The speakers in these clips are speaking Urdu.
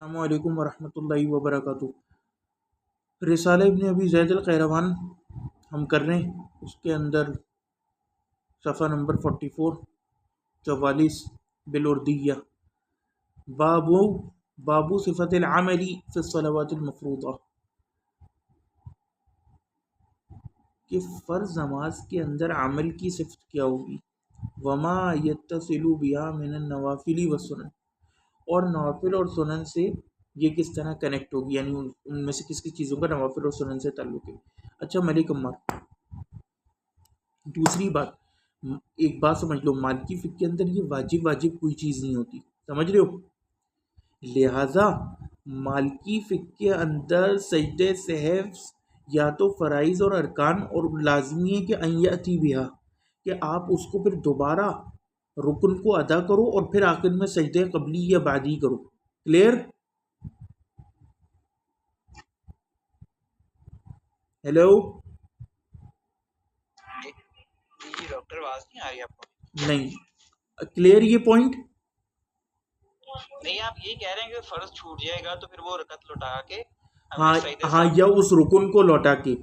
السلام علیکم ورحمۃ اللہ وبرکاتہ۔ رسالہ ابن ابی زید القیروان ہم کر رہے ہیں، اس کے اندر صفحہ نمبر 44 بالاردیہ، بابو صفت العملی فی الصلوات المفروضہ، کہ فرض نماز کے اندر عمل کی صفت کیا ہوگی۔ وما یتصل بها من النوافل والسنن، اور نوافل اور سنن سے یہ کس طرح کنیکٹ ہوگی، یعنی ان میں سے کس کس چیزوں کا نوافل اور سنن سے تعلق ہے۔ اچھا ملک عمار، دوسری بات، ایک بات سمجھ لو، مالکی فقہ کے اندر یہ واجب کوئی چیز نہیں ہوتی، سمجھ رہے ہو؟ لہذا مالکی فقہ کے اندر سجدہ سہو یا تو فرائض اور ارکان، اور لازمی ہے کہ ان یاتی بہا، کہ آپ اس کو پھر دوبارہ رکن کو ادا کرو اور پھر آخر میں سجدہ قبلی یا بعدی کرو۔ کلیئر؟ ہیلو جی ڈاکٹر، آواز نہیں آ رہی آپ کو؟ نہیں کلیئر یہ پوائنٹ؟ نہیں، آپ یہ کہہ رہے ہیں کہ فرض چھوٹ جائے گا تو پھر وہ رکعت لوٹا کے ہاں یا اس رکن کو لوٹا کے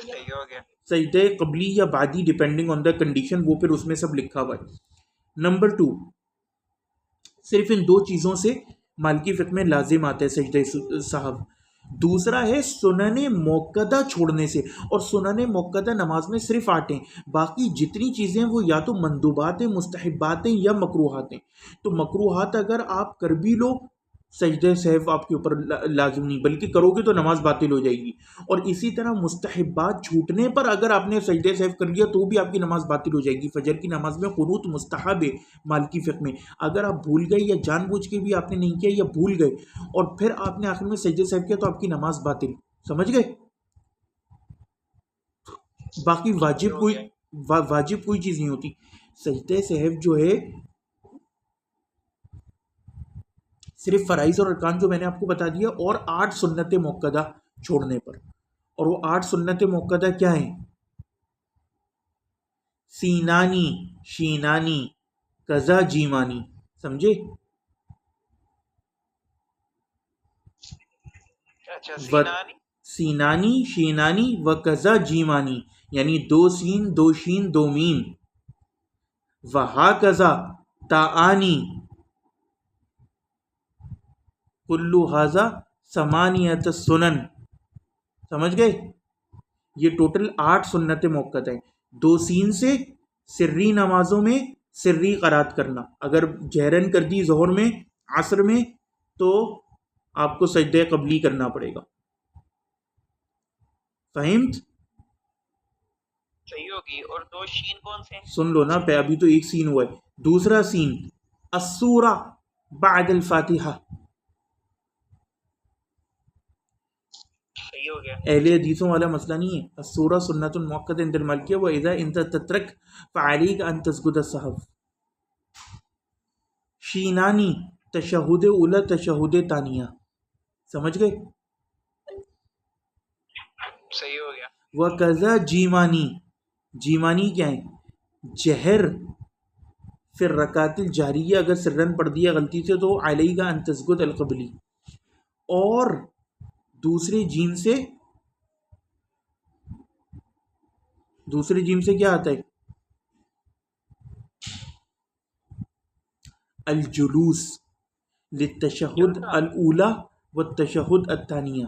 صحیح ہو گیا، سجدہ قبلی یا بعدی ڈیپینڈنگ آن دا کنڈیشن، وہ پھر اس میں سب لکھا ہوا ہے۔ نمبر 2، صرف ان دو چیزوں سے مالکی فقہ میں لازم آتا ہے سجدہ سہو۔ دوسرا ہے سنن موقدہ چھوڑنے سے، اور سنن موقدہ نماز میں صرف 8 ہیں، باقی جتنی چیزیں وہ یا تو مندوبات ہیں، مستحبات ہیں یا مکروہات ہیں۔ تو مکروہات اگر آپ کر بھی لو، سجدہ سہو آپ کے اوپر لازم نہیں، بلکہ کرو گے تو نماز باطل ہو جائے گی۔ اور اسی طرح مستحبات چھوٹنے پر اگر آپ نے سجدہ سہو کر لیا تو بھی آپ کی نماز باطل ہو جائے گی۔ فجر کی نماز میں قنوت مستحب ہے مالکی فقہ میں، اگر آپ بھول گئے یا جان بوجھ کے بھی آپ نے نہیں کیا یا بھول گئے اور پھر آپ نے آخر میں سجدہ سہو کیا تو آپ کی نماز باطل، سمجھ گئے؟ باقی واجب کوئی چیز نہیں ہوتی۔ سجدہ سہو جو ہے صرف فرائض اور ارکان جو میں نے آپ کو بتا دیا، اور 8 سنت موقدہ چھوڑنے پر۔ اور وہ 8 سنت موقدہ کیا ہیں؟ سینانی، شینانی، قضا جیمانی، سمجھے؟ سینانی، شینانی و قضا جیمانی، یعنی 2 سین 2 شین 2 میم، وہا قضا تعانی، کلو حاضہ ثمانیت سنن، سمجھ گئے؟ یہ ٹوٹل 8 سنت موقت ہیں۔ 2 سین سے سری نمازوں میں سری قرات کرنا، اگر جہرن کر دی ظہر میں عصر میں تو آپ کو سجدہ قبلی کرنا پڑے گا۔ فہمت؟ صحیح ہوگی۔ اور 2 شین کون سے؟ سن لو نا، ابھی تو ایک سین ہوا ہے۔ دوسرا سین السورہ بعد الفاتحہ، صحیح ہو گیا۔ اہل حدیثوں والا مسئلہ نہیں ہے۔ السورہ سنت مؤکدہ عند المالکیہ واذا انت تترک فعلیک ان تسجد السہو۔ شینانی تشہد اولی تشہد ثانیہ، سمجھ گئے؟ صحیح ہو گیا۔ وقضا جیمانی، جیمانی کیا ہے؟ جہر پھر رکعت الجہریہ، اگر سرن پڑھ دیا غلطی سے تو علیہ ان تسجد القبلی۔ اور دوسری جیم سے کیا آتا ہے؟ الجلوس للتشہد الاولی والتشہد الثانیہ،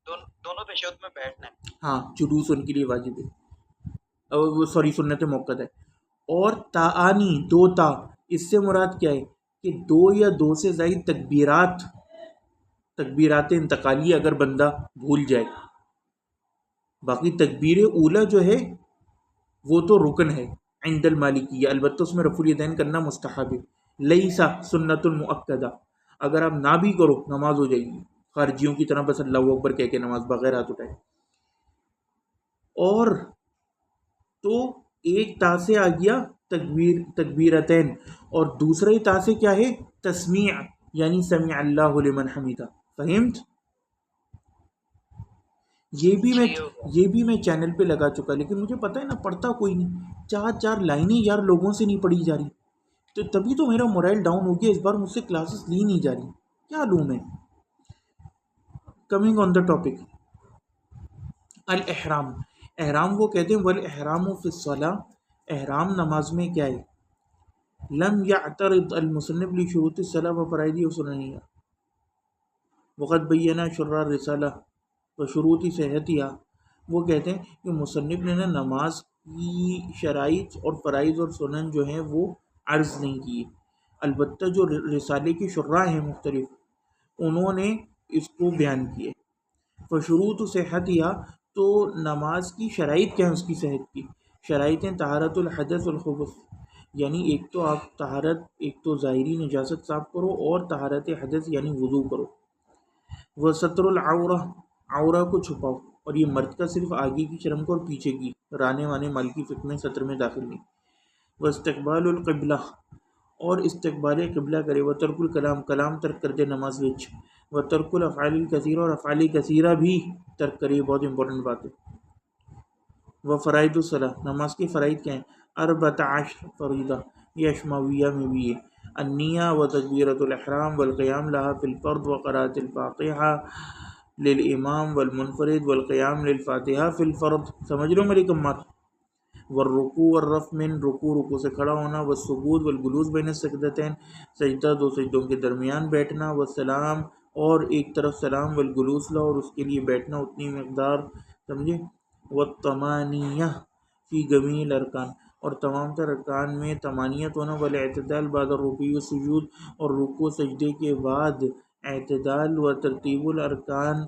دونوں تشہد میں بیٹھنا ہے۔ ہاں، جلوس ان کے لیے واجب ہے، سوری سنت موقت ہے۔ اور تعانی، 2 تا، اس سے مراد کیا ہے کہ 2 یا 2 سے زائد تکبیرات انتقالی اگر بندہ بھول جائے۔ باقی تکبیر اولا جو ہے وہ تو رکن ہے عند المالکیہ، البتہ اس میں رفع الیدین کرنا مستحب ہے۔ لیسا سنت المؤکدہ، اگر آپ نہ بھی کرو نماز ہو جائے گی، خارجیوں کی طرح بس اللہ اکبر کہہ کے نماز بغیر ہاتھ اٹھائے۔ اور تو ایک تا سے آ گیا تکبیرتین، اور دوسرے تا سے کیا ہے؟ تسمیع، یعنی سمع اللہ لمن حمیدہ۔ فہمت؟ یہ بھی میں چینل پہ لگا چکا، لیکن مجھے پتہ ہے نا، پڑھتا کوئی نہیں۔ 4 لائنیں یار لوگوں سے نہیں پڑھی جا رہی، تو تبھی تو میرا مورائل ڈاؤن ہو گیا، اس بار مجھ سے کلاسز لی نہیں جا رہی، کیا لوں میں؟ کمنگ آن دا ٹاپک، الاحرام، احرام وہ کہتے ہیں والاحرام فی الصلاۃ، احرام نماز میں کیا ہے؟ لم یعترض المصنف لشروط الصلاۃ وفرائض وسننها وقد بینا شرح الرسالہ وشروط صحتها، وہ کہتے ہیں کہ مصنف نے نماز کی شرائط اور فرائض اور سنن جو ہیں وہ عرض نہیں کیے، البتہ جو رسالے کی شرح ہیں مختلف انہوں نے اس کو بیان کیے۔ فشروط صحتها، تو نماز کی شرائط کیا ہیں اس کی صحت کی؟ شرائط ہیں طہارت الحدث والخبث، یعنی ایک تو آپ طہارت، ایک تو ظاہری نجاست صاف کرو، اور طہارت حدث یعنی وضو کرو، وہ ستر العورہ، عورہ کو چھپاؤ، اور یہ مرد کا صرف آگے کی شرم کو اور پیچھے کی، رانے وانے مالکی فقہ میں سطر میں داخل نہیں، وہ استقبال القبلہ، اور استقبال قبلہ کرے، وہ ترک الکلام، کلام ترک کر دے نماز وچ، وہ ترک الافعال الکثیرہ، اور افعال کثیرہ بھی ترک کرے، بہت امپورٹنٹ بات ہے۔ وہ فرائض الصلاۃ، نماز کے فرائض کیا ہیں؟ 14 فریضہ، یہ اشماویہ میں بھی ہے، النیہ و تکبیرۃ الاحرام والقیام لها فی الفرض وقراءۃ الفاتحہ للامام والمنفرد والقیام للفاتحہ فی الفرض، سمجھ رہے ہو میری کمات؟ والرکوع والرفع من، رکوع سے کھڑا ہونا، والسجود والجلوس بین السجدتین، سجدہ دو سجدوں کے درمیان بیٹھنا، والسلام، اور ایک طرف سلام، والجلوس لا، اور اس کے لیے بیٹھنا اتنی مقدار، سمجھے؟ والطمانیہ فی جمیع الارکان، اور تمام تر ارکان میں طمانینت ہونا، والاعتدال بعد الرکوع والسجود، اور رکوع سجدے کے بعد اعتدال، و ترتیب الارکان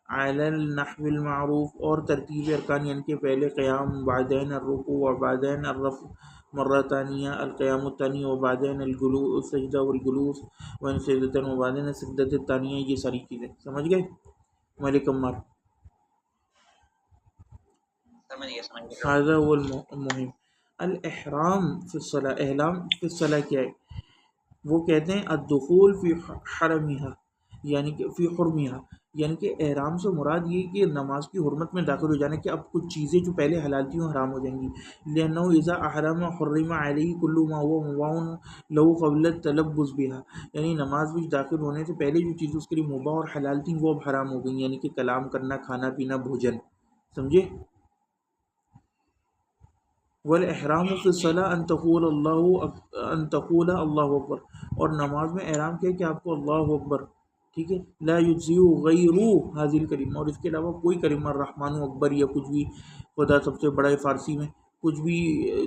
علی النحو المعروف، اور ترتیب ارکان یعنی کہ پہلے قیام، بعدین الرکوع، وبعدین الرفع مرہ ثانیہ، القیام الثانی، وبعدین الجلوس سجدہ والجلوس وین سجدتین، وبعدین السجدۃ الثانیہ، یہ ساری چیزیں سمجھ گئے ملک عمار؟ هذا هو المهم۔ الاحرام فی الصلاۃ، احرام فی الصلاۃ کیا ہے؟ وہ کہتے ہیں الدخول فی حرمها، یعنی کہ فی حرمها، یعنی کہ احرام سے مراد یہ کہ نماز کی حرمت میں داخل ہو جانا، کہ اب کچھ چیزیں جو پہلے حلال تھیں حرام ہو جائیں گی، لأنه اذا احرم حرم علیہ کل ما هو مباح له قبل التلبس بها، یعنی نماز میں داخل ہونے سے پہلے جو چیزیں اس کے لیے مباح اور حلال تھیں وہ اب حرام ہو گئیں، یعنی کہ کلام کرنا، کھانا پینا، بھوجن، سمجھے؟ والاحرام فی الصلاۃ ان تقول اللہ اکبر، اور نماز میں احرام کیا کہ آپ کو اللہ اکبر، ٹھیک ہے، لا یجزی غیر هذه الکلمہ، اور اس کے علاوہ کوئی کلمہ الرحمن اکبر یا کچھ بھی، خدا سب سے بڑا ہے فارسی میں، کچھ بھی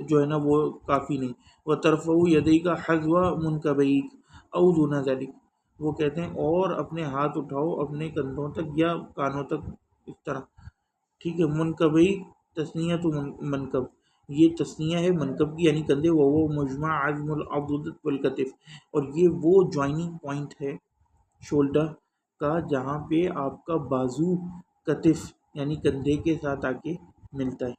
جو ہے نا وہ کافی نہیں، وترفع یدیک حذو منکبیک او دون ذلک، وہ کہتے ہیں اور اپنے ہاتھ اٹھاؤ اپنے کندھوں تک یا کانوں تک، اس طرح، ٹھیک ہے، منکبیک تثنیہ تو منکب، یہ تثنیہ ہے منکب کی یعنی کندھے، وہ مجمع عظم العضد والکتف، اور یہ وہ جوائننگ پوائنٹ ہے شولڈر کا جہاں پہ آپ کا بازو کتف یعنی کندھے کے ساتھ آ کے ملتا ہے۔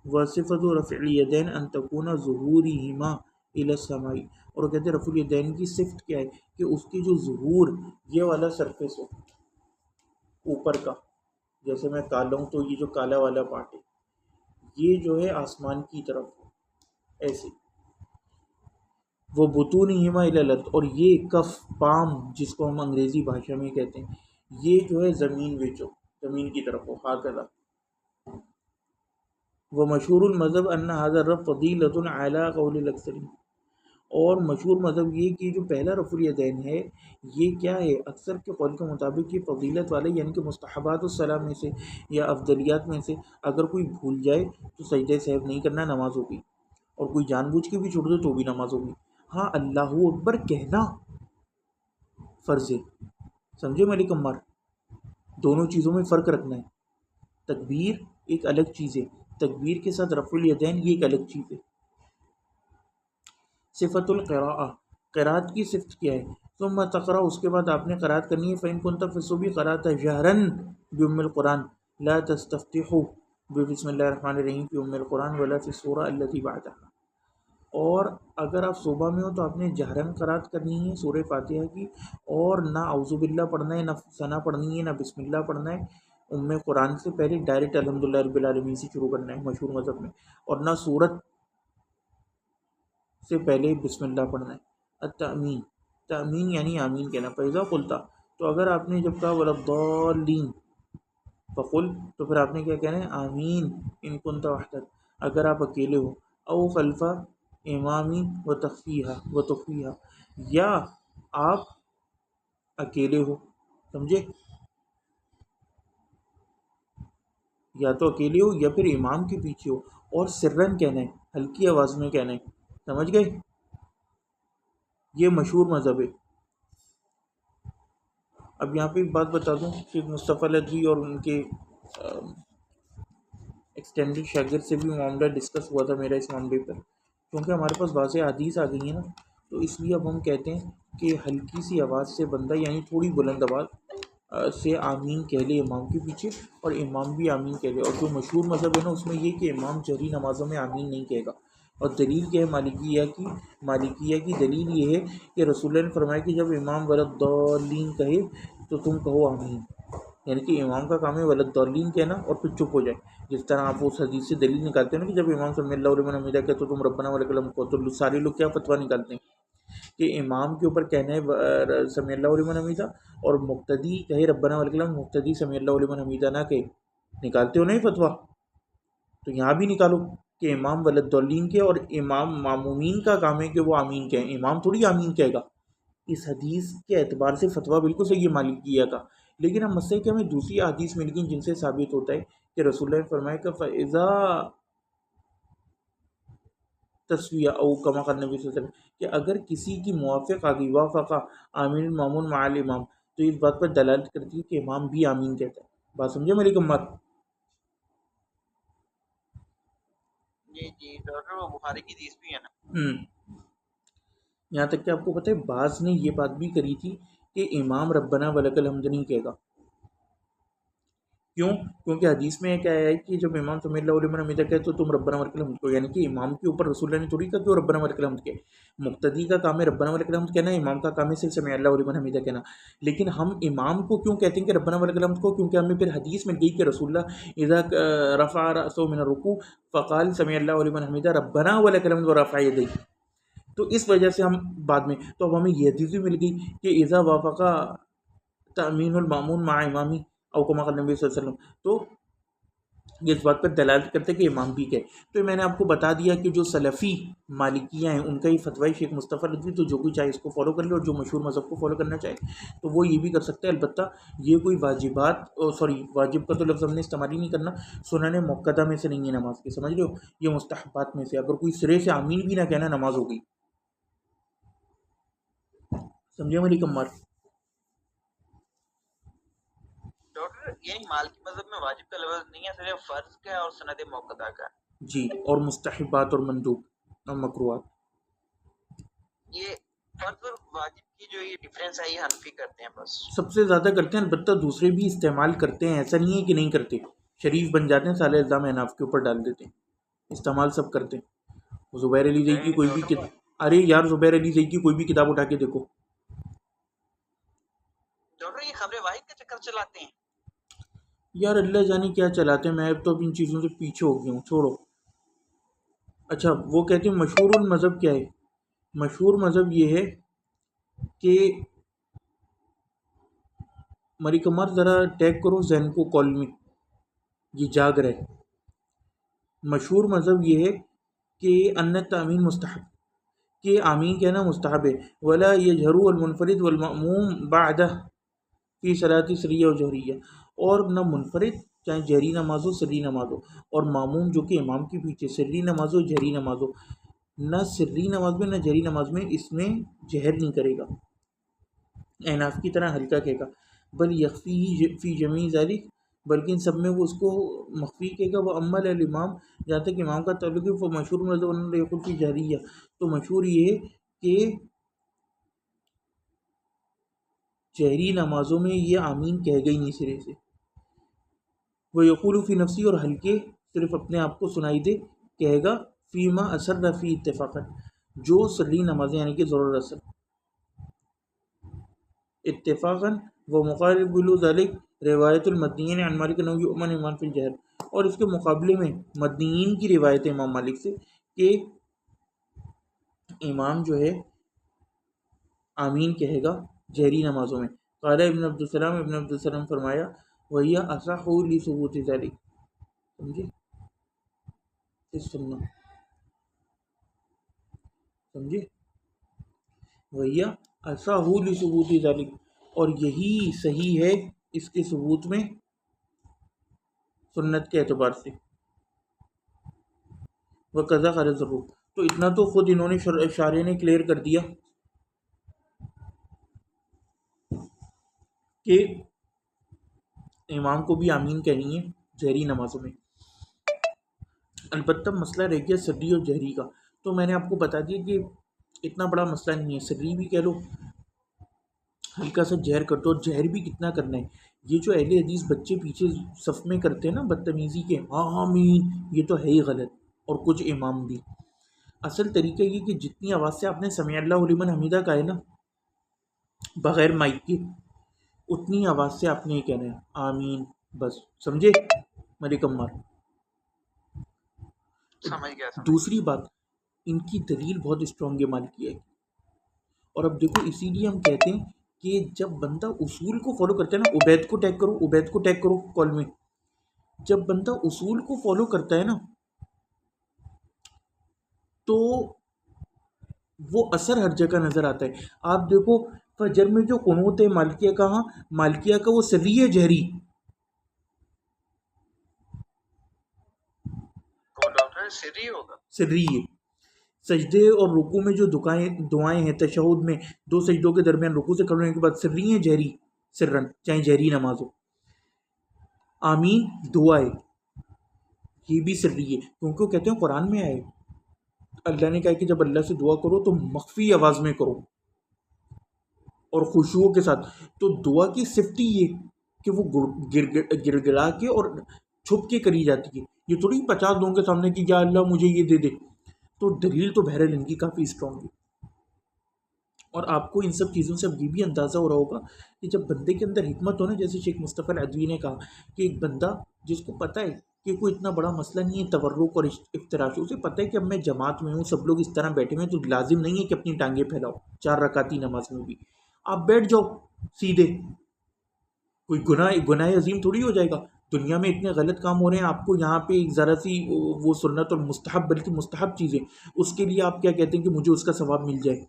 وصفت رفع الیدین ان تکون ظہورہما الی السماء، اور وہ کہتے ہیں رفع الیدین کی صفت کیا ہے کہ اس کی جو ظہور، یہ والا سرفیس ہو اوپر کا، جیسے میں کالا ہوں تو یہ جو کالا والا پارٹ ہے یہ جو ہے آسمان کی طرف ہو، ایسے، وہ بطونہما الی الارض، اور یہ کف پام جس کو ہم انگریزی بھاشا میں کہتے ہیں یہ جو ہے زمین وچ ہو، زمین کی طرف ہو، ہاکذا۔ وہ مشہور المذہب ان ھذا الرفع فضیلۃ علی قول الاکثرین، اور مشہور مذہب یہ کہ جو پہلا رفع الیدین ہے یہ کیا ہے، اکثر کے قول کے مطابق یہ فضیلت والے یعنی کہ مستحبات الصلاۃ میں سے یا افضلیات میں سے، اگر کوئی بھول جائے تو سجدہ سہو نہیں کرنا، نماز ہوگی، اور کوئی جان بوجھ کے بھی چھوڑ دے تو بھی نماز ہوگی۔ ہاں اللہ اکبر کہنا فرض ہے، سمجھے ملک عمار؟ دونوں چیزوں میں فرق رکھنا ہے، تکبیر ایک الگ چیز ہے، تکبیر کے ساتھ رفع الیدین یہ ایک الگ چیز ہے۔ صفت القراءہ، قرات کی صفت کیا ہے؟ ثم تقرأ، اس کے بعد آپ نے قرات کرنی ہے، فإن كنت في الصبح قرأت جهرا بأم القرآن لا تستفتح بسم اللہ الرحمن الرحیم في أم القرآن ولا في السورة التي بعدها، اور اگر آپ صبح میں ہو تو آپ نے جہرن قرات کرنی ہے سورہ فاتحہ کی، اور نہ اعوذ باللہ پڑھنا ہے، نہ ثنا پڑھنی ہے، نہ بسم اللہ پڑھنا ہے، ام قرآن سے پہلے ڈائریکٹ الحمدللہ رب العالمین سے شروع کرنا ہے مشہور مذہب میں، اور نہ سورت سے پہلے بسم اللہ پڑھنا ہے. التأمین، تأمین یعنی آمین کہنا. فیضا قلتا، تو اگر آپ نے جب کہا ولضالین فقل، تو پھر آپ نے کیا کہنا ہے؟ آمین ان کنت وحدک، اگر آپ اکیلے ہو. او خلفا امامی و تخفیہا، یا آپ اکیلے ہو. سمجھے؟ یا تو اکیلے ہو یا پھر امام کے پیچھے ہو، اور سرن کہنا ہے، ہلکی آواز میں کہنا ہے. سمجھ گئے؟ یہ مشہور مذہب ہے. اب یہاں پہ ایک بات بتا دوں، شیخ مصطفیٰ لدوی اور ان کے ایکسٹینڈڈ شاگرد سے بھی معاملہ ڈسکس ہوا تھا میرا اس معاملے پر. کیونکہ ہمارے پاس واضح حدیث آ گئی ہیں نا، تو اس لیے اب ہم کہتے ہیں کہ ہلکی سی آواز سے بندہ، یعنی تھوڑی بلند آواز سے آمین کہہ لے امام کے پیچھے، اور امام بھی آمین کہہ لے. اور جو مشہور مذہب ہے نا، اس میں یہ کہ امام جہری نمازوں میں آمین نہیں کہے گا. اور دلیل کیا ہے؟ مالکیہ کی دلیل یہ ہے کہ رسول اللہ نے فرمایا کہ جب امام ولضالین کہے تو تم کہو آمین. یعنی کہ امام کا کام ہے ولضالین کہنا اور پھر چپ ہو جائے. جس طرح آپ اس حدیث سے دلیل نکالتے ہیں نا کہ جب امام سمی اللہ علیہ حمیدہ کہے تو تم ربنا ولک الحمد کہو، تو سارے لوگ کیا فتویٰ نکالتے ہیں کہ امام کے اوپر کہنا ہے سمی اللہ علیہ حمیدہ، اور مقتدی کہے ربنا ولک الحمد، مقتدی سمی اللہ علیہ حمیدہ نہ کہے. نکالتے ہو نہیں فتویٰ؟ تو یہاں بھی نکالو کہ امام ولضالین کے، اور امام معمومین کا کام ہے کہ وہ آمین کہیں، امام تھوڑی آمین کہے گا. اس حدیث کے اعتبار سے فتویٰ بالکل صحیح ہے مالکیہ کا. لیکن ہم مسئلہ کہ ہمیں دوسری حدیث مل گئی جن سے ثابت ہوتا ہے کہ رسول اللہ نے فرمایا کہ فَإِذَا تسویہ او کما قال نبی صلی اللہ علیہ وسلم، کہ اگر کسی کی موافق آ گئی وافقہ آمین المامون مع الامام، تو اس بات پر دلالت کرتی ہے کہ امام بھی آمین کہتا ہے. بات سمجھے میری کمر؟ جی ڈاکٹر، وہ بخاری کی حدیث بھی ہے نا. یہاں تک کہ آپ کو پتہ ہے بعض نے یہ بات بھی کری تھی کہ امام ربنا ولک الحمد نہیں کہے گا. کیوں؟ کیونکہ حدیث میں کیا ہے کہ جب امام سمی اللہ علیہ حمیدہ کہے تو تم ربنا ولک الحمد کو، یعنی کہ امام کے اوپر رسول اللہ نے تھوڑی کہا کہ وہ ربنا ولک الحمد کہے. مقتدی کا کام ہے ربنا ولک الحمد کہنا، امام کا کام ہے صرف سمی اللہ علیہ حمیدہ کہنا. لیکن ہم امام کو کیوں کہتے ہیں کہ ربنا ولک الحمد کو؟ کیونکہ ہمیں پھر حدیث میں گئی کہ رسول اللہ اذا رفع رأسه من الرکوع فقال سمی اللہ علیہ حمیدہ ربنا ولک الحمد ورفع یدیہ. تو اس وجہ سے ہم بعد میں، تو اب ہمیں یہ حدیث بھی مل گئی کہ اذا وافق تأمین المامون مع امامی او کما قال نبی صلی اللہ علیہ وسلم، تو یہ اس بات پر دلالت کرتے کہ امام بھی کہے. تو میں نے آپ کو بتا دیا کہ جو سلفی مالکیہ ہیں ان کا یہ فتوی شیخ مصطفیٰ لدوی، تو جو کوئی چاہے اس کو فالو کر لے، اور جو مشہور مذہب کو فالو کرنا چاہے تو وہ یہ بھی کر سکتا ہے. البتہ یہ کوئی واجب کا تو لفظ ہم نے استعمال ہی نہیں کرنا، سنن مؤکدہ میں سے نہیں ہے نماز کے، سمجھ رہے ہو؟ یہ مستحبات میں سے. اگر کوئی سرے سے آمین بھی نہ کہنا، نماز ہو گئی. سمجھے میری کمار؟ ڈاکٹر یعنی مالکی مذہب میں واجب کا لفظ نہیں ہے، صرف فرض کا ہے اور سند موقدہ کا ہے. جی، اور مستحبات اور مندوب اور مکروہات. یہ فرض اور واجب کی جو یہ ڈفرینس ہے یہ حنفی کرتے ہیں بس. سب سے زیادہ کرتے ہیں، البتہ دوسرے بھی استعمال کرتے ہیں، ایسا نہیں ہے کہ نہیں کرتے. شریف بن جاتے ہیں، سارے الزام اناف کے اوپر ڈال دیتے ہیں. استعمال سب کرتے ہیں. زبیر علی زئی کی کوئی بھی ارے یار زبیر علی زئی کی کوئی بھی کتاب اٹھا کے دیکھو. ڈاکٹر یہ خبر واحد کا چکر چلاتے ہیں. یار اللہ جانے کیا چلاتے ہیں، میں اب تو ان چیزوں سے پیچھے ہو گیا ہوں، چھوڑو. اچھا، وہ کہتے ہیں مشہور المذہب کیا ہے؟ مشہور مذہب یہ ہے کہ مری کمر ذرا ٹیگ کرو ذہن کو کال میں، یہ جاگ رہے. مشہور مذہب یہ ہے کہ ان تامین مستحب، کہ آمین کہنا مستحب ہے. ولا یجہر المنفرد والمأموم بعدہ فی صلاۃ سریہ و جہریہ، اور نہ منفرد چاہے جہری نماز ہو سری نماز ہو، اور معموم جو کہ امام کے پیچھے سری نماز ہو جہری نماز ہو، نہ سری نماز میں نہ جہری نماز میں اس میں جہر نہیں کرے گا، اناف کی طرح ہلکا کہے گا. بل یخفی فی جمیع ذالک، بلکہ ان سب میں وہ اس کو مخفی کہے گا. وہ اما الامام، جہاں تک امام کا تعلق ہے، وہ مشہور مذہب یقول فی جہریہ، تو مشہور یہ ہے کہ جہری نمازوں میں یہ آمین کہہ گئی نہیں سرے سے. وہ یقول فی نفسی، اور ہلکے صرف اپنے آپ کو سنائی دے کہے گا. فیما اثر فی اتفاقا، جو سری نمازیں یعنی کہ ضرور اثر اتفاقا. وہ مقابل ذلك روایت المدنیین عن مالک انه یؤمن ایمان فی الجہر، اور اس کے مقابلے میں مدنیین کی روایت امام مالک سے کہ امام جو ہے آمین کہے گا جہری نمازوں میں. قال ابن عبدالسلام فرمایا وہی اصح لثبوت ذلک. سمجھے سننا سمجھے وہی اصح لثبوت ذلک، اور یہی صحیح ہے اس کے ثبوت میں سنت کے اعتبار سے. وقضا قال ضرور، تو اتنا تو خود انہوں نے شارح نے کلیئر کر دیا کہ امام کو بھی آمین کہنی ہے جہری نمازوں میں. البتہ مسئلہ رہ گیا سری اور جہری کا. تو میں نے آپ کو بتا دیا کہ اتنا بڑا مسئلہ نہیں ہے، سری بھی کہہ لو، ہلکا سا جہر کر دو. اور جہر بھی کتنا کرنا ہے؟ یہ جو اہل حدیث بچے پیچھے صف میں کرتے ہیں نا بدتمیزی کے آمین، یہ تو ہے ہی غلط. اور کچھ امام بھی، اصل طریقہ یہ کہ جتنی آواز سے آپ نے سمیع اللہ لمن حمیدہ کہا ہے نا بغیر مائک کے، اتنی آواز سے آپ نے یہ کہنا ہے آمین. بس سمجھے ملک عمار؟ سمجھ گیا. دوسری بات، ان کی دلیل بہت اسٹرانگ ہے مالکیہ کی. اور اب دیکھو اسی لیے ہم کہتے ہیں کہ جب بندہ اصول کو فالو کرتا ہے نا، عبید کو ٹیگ کرو، عبید کو ٹیگ کرو کال میں. جب بندہ اصول کو فالو کرتا ہے نا تو وہ اثر ہر جگہ نظر آتا ہے. آپ دیکھو فجر میں جو قنوت ہے مالکیہ کا، ہاں مالکیہ کا وہ سری ہے جہری؟ ڈاکٹر سری ہوگا، سری ہے. سجدے اور رکوع میں جو دعائیں ہیں تشہد میں، دو سجدوں کے درمیان رکوع سے کھڑے ہونے کے بعد سری ہیں جہری؟ سرن، چاہے جہری نماز ہو. آمین دعا ہے، یہ بھی سری ہے، کیونکہ وہ کہتے ہیں قرآن میں آئے اللہ نے کہا کہ جب اللہ سے دعا کرو تو مخفی آواز میں کرو اور خشوع کے ساتھ. تو دعا کی صفت ہی یہ کہ وہ گر گڑا کے اور چھپ کے کری جاتی ہے، یہ تھوڑی 50 لوگوں کے سامنے کہ یا اللہ مجھے یہ دے دے. تو دلیل تو بہرحال ان کی کافی اسٹرانگ ہے. اور آپ کو ان سب چیزوں سے اب یہ بھی اندازہ ہو رہا ہوگا کہ جب بندے کے اندر حکمت ہو نا، جیسے شیخ مصطفیٰ العدوی نے کہا کہ ایک بندہ جس کو پتہ ہے کہ کوئی اتنا بڑا مسئلہ نہیں ہے تورک اور افتراش، اسے پتہ ہے کہ اب میں جماعت میں ہوں، سب لوگ اس طرح بیٹھے ہوئے ہیں، تو لازم نہیں ہے کہ اپنی ٹانگیں پھیلاؤ 4 رکعتی نماز میں بھی. آپ بیٹھ جاؤ سیدھے، کوئی گناہ عظیم تھوڑی ہو جائے گا. دنیا میں اتنے غلط کام ہو رہے ہیں، آپ کو یہاں پہ ایک ذرا سی وہ سنت اور مستحب، بلکہ مستحب چیزیں، اس کے لیے آپ کیا کہتے ہیں کہ مجھے اس کا ثواب مل جائے.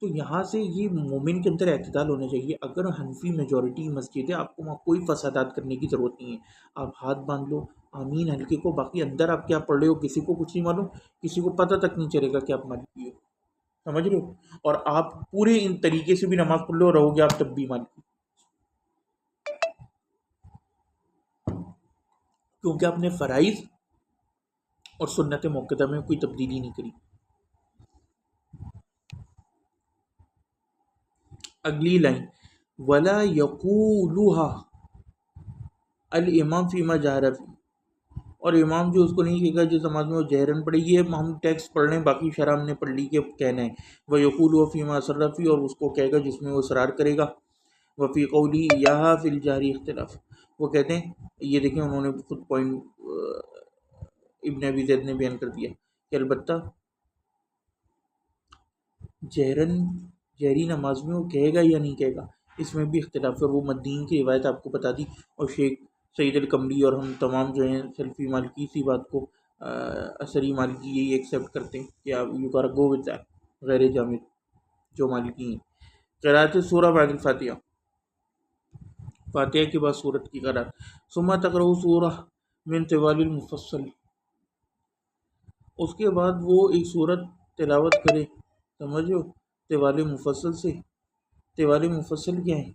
تو یہاں سے یہ مومن کے اندر اعتدال ہونا چاہیے. اگر حنفی میجورٹی مسجد ہے، آپ کو وہاں کوئی فسادات کرنے کی ضرورت نہیں ہے. آپ ہاتھ باندھ لو آمین ہلکے کو، باقی اندر آپ کیا پڑھ رہے ہو کسی کو کچھ نہیں معلوم، کسی کو پتہ تک نہیں چلے گا کہ آپ مالکی ہو. سمجھ رہے ہو؟ اور آپ پورے ان طریقے سے بھی نماز پڑھ لو رہو گے آپ تب بھی مالکی، کیونکہ آپ نے فرائض اور سنت موقدہ میں کوئی تبدیلی نہیں کری. اگلی لائن ولا یقولها الامام فیما جہر فی، اور امام جو اس کو نہیں کہے گا جس نماز میں وہ جہرن پڑے گی. ہم ٹیکسٹ پڑھ لیں، باقی شرح ہم نے پڑھ لی کہ کہنا ہے وہ یقول و فیما اسر فی، اور اس کو کہے گا جس میں وہ اسرار کرے گا. وفی قولی یہاں فی الجہری اختلاف، وہ کہتے ہیں یہ دیکھیں انہوں نے خود پوائنٹ ابن ابی زید نے بیان کر دیا کہ البتہ جہری نماز میں وہ کہے گا یا نہیں کہے گا، اس میں بھی اختلاف ہے. وہ مدین کی روایت آپ کو بتا دی، اور شیخ سعید القمری اور ہم تمام جو ہیں سلفی مالکی اسی بات کو اثری مالکی یہی ایکسیپٹ کرتے ہیں کہ آپ you car go with that, غیر جامد جو مالکی ہیں. قرأت سورہ بعد الفاتحہ، فاتحہ کے بعد سورت کی قرأت. ثم تقرأ سورہ من طوال المفصل، اس کے بعد وہ ایک سورت تلاوت کرے، سمجھو طوال مفصل سے. طوال مفصل کیا ہے؟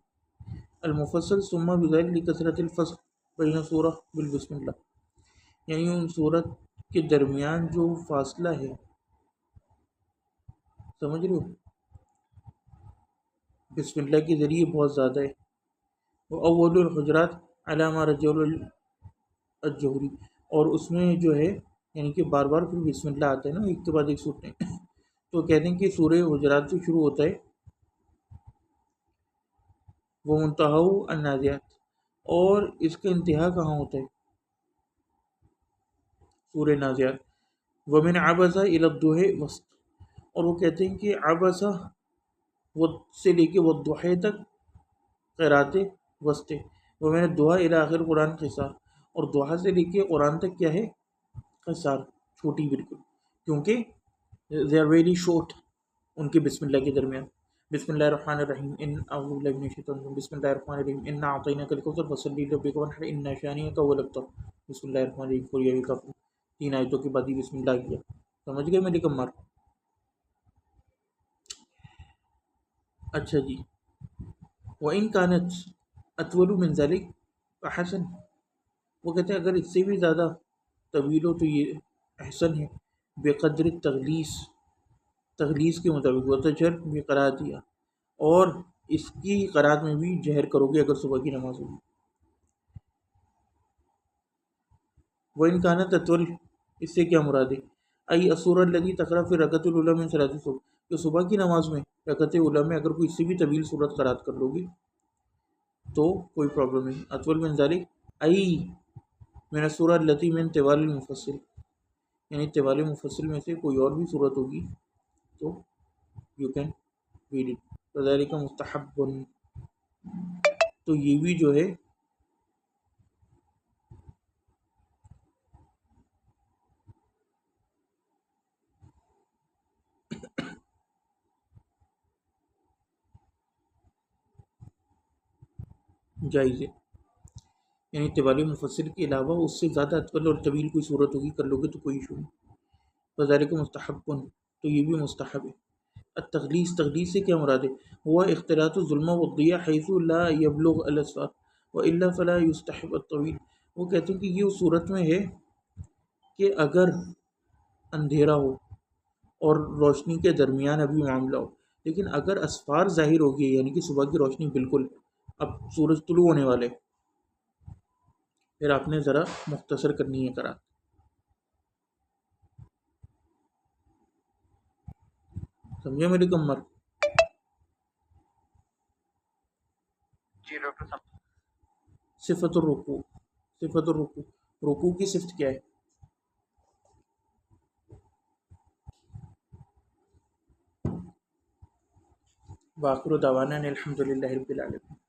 المفصل ثم بذلك لکثرت الفصل بین سورہ بالبسم اللہ، یعنی ان سورت کے درمیان جو فاصلہ ہے، سمجھ رہے ہو، بسم اللہ کے ذریعے بہت زیادہ ہے. اول الحجرات علامہ رجل الجوہری، اور اس میں جو ہے یعنی کہ بار بار پھر بسم اللہ آتا ہے نا ایک کے بعد ایک سورتیں، تو کہتے ہیں کہ سورہ حجرات سے شروع ہوتا ہے. وہ منتہا النازعات، اور اس کا انتہا کہاں ہوتا ہے؟ سورہ نازعات. ومن عبس الی الضحى وسط، اور وہ کہتے ہیں کہ عبسہ وہ سے لے کے والضحی تک قرات وسطے، وہ میں نے دعا الی آخر قرآن قصار، اور دعا سے لے کے قرآن تک کیا ہے؟ قصار، چھوٹی بالکل، کیونکہ they are very short ان کے بسم اللہ کے درمیان. بسم اللہ الرحمن الرحیم، ان اعوذ باللہ من الشیطان الرجیم، بسم اللہ الرحمن الرحیم، انا اعطیناک الکوثر فصل لربک وانحر ان شانئک هو الابتر. بسم اللہ الرحمن الرحیم قل یا الکافرون، 3 آیتوں کے بعد ہی بسم اللہ کیا. سمجھ گئے میری کمار؟ اچھا جی. وَإِن كَانَتْ أَطْوَلُ مِنْ ذَلِكَ فَحَسَنٌ، وہ کہتے ہیں اگر اس سے بھی زیادہ طویل ہو تو یہ احسن ہے. بقدر تغلیظ کے مطابق، وتجہر بقراءتها، اور اس کی قرات میں بھی جہر کرو گے اگر صبح کی نماز ہوگی. وَإِن كَانَتْ أَطْوَلُ، اس سے کیا مراد ہے؟ ای السورۃ التي تقرأ في الركعة الأولى من صلاة الصبح، کہ صبح کی نماز میں رکعت اولی میں اگر کوئی اس سے بھی طویل صورت قرات کر لو گے تو کوئی پرابلم نہیں. اطول من ذلك ای من السورۃ التي من طوال المفصل، یعنی طوال مفصل میں سے کوئی اور بھی صورت ہوگی تو یو کین ریڈ اٹ. فذلك مستحب، تو یہ بھی جو ہے جائز ہے. یعنی طوال مفصل کے علاوہ اس سے زیادہ اطول اور طویل کوئی صورت ہوگی کر لو گے تو کوئی ایشو نہیں. فذلك مستحب، تو یہ بھی مستحب ہے. تغلیظ سے کیا مراد ہے؟ وہ اختلاط الظلم والضیاء حیث لا یبلغ الاسفار والا فلا یستحب الطویل. وہ کہتے ہیں کہ یہ اس صورت میں ہے کہ اگر اندھیرا ہو اور روشنی کے درمیان ابھی معاملہ ہو، لیکن اگر اسفار ظاہر ہو گئی یعنی کہ صبح کی روشنی بالکل اب سورج طلوع ہونے والے، پھر آپ نے ذرا مختصر کرنی ہے قرات. سمجھے میری کمر؟ جی ڈاکٹر صاحب. صفت الرکوع، صفت الرکوع، رکوع کی صفت کیا ہے؟ وآخر دعوانا ان الحمد للہ رب العالمین.